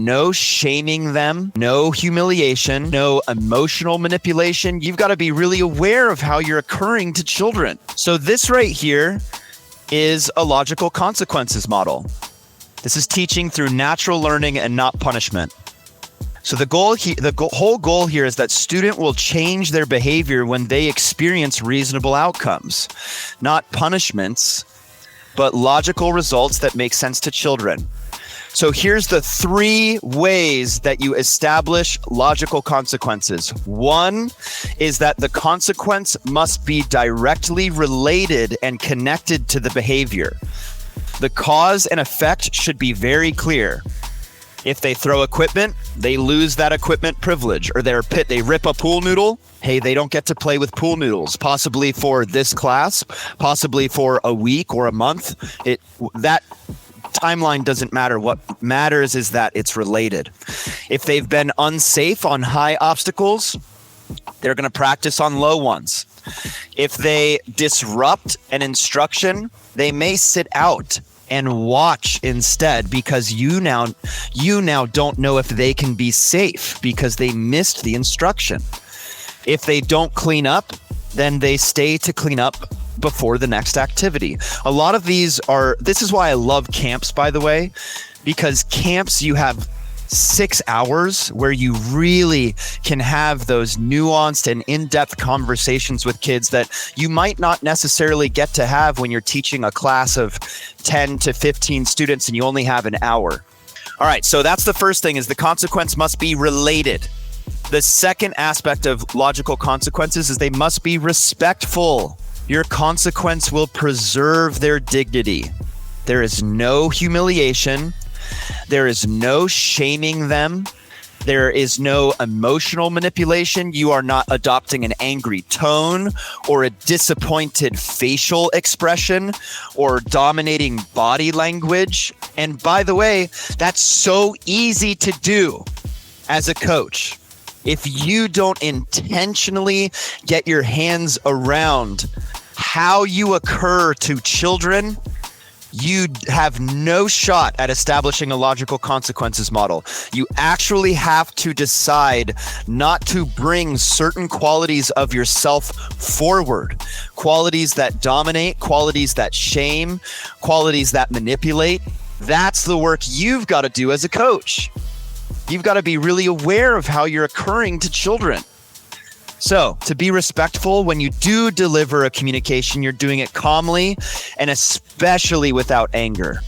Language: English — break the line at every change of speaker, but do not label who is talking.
no shaming them, no humiliation, no emotional manipulation. You've got to be really aware of how you're occurring to children. So this right here is a logical consequences model. This is teaching through natural learning and not punishment. So the whole goal here is that student will change their behavior when they experience reasonable outcomes, not punishments, but logical results that make sense to children. So here's the 3 ways that you establish logical consequences. 1 is that the consequence must be directly related and connected to the behavior. The cause and effect should be very clear. If they throw equipment, they lose that equipment privilege, or they rip a pool noodle. Hey, they don't get to play with pool noodles, possibly for this class, possibly for a week or a month. That timeline doesn't matter. What matters is that it's related. If they've been unsafe on high obstacles, they're going to practice on low ones. If they disrupt an instruction, they may sit out and watch instead, because you now don't know if they can be safe because they missed the instruction. If they don't clean up, then they stay to clean up before the next activity. A lot of this is why I love camps, by the way, because camps, you have 6 hours where you really can have those nuanced and in-depth conversations with kids that you might not necessarily get to have when you're teaching a class of 10 to 15 students and you only have an hour. All right, so that's the first thing, is the consequence must be related. The second aspect of logical consequences is they must be respectful. Your consequence will preserve their dignity. There is no humiliation. There is no shaming them. There is no emotional manipulation. You are not adopting an angry tone or a disappointed facial expression or dominating body language. And by the way, that's so easy to do as a coach. If you don't intentionally get your hands around how you occur to children, you have no shot at establishing a logical consequences model. You actually have to decide not to bring certain qualities of yourself forward. Qualities that dominate, qualities that shame, qualities that manipulate. That's the work you've got to do as a coach. You've got to be really aware of how you're occurring to children. So to be respectful, when you do deliver a communication, you're doing it calmly and especially without anger.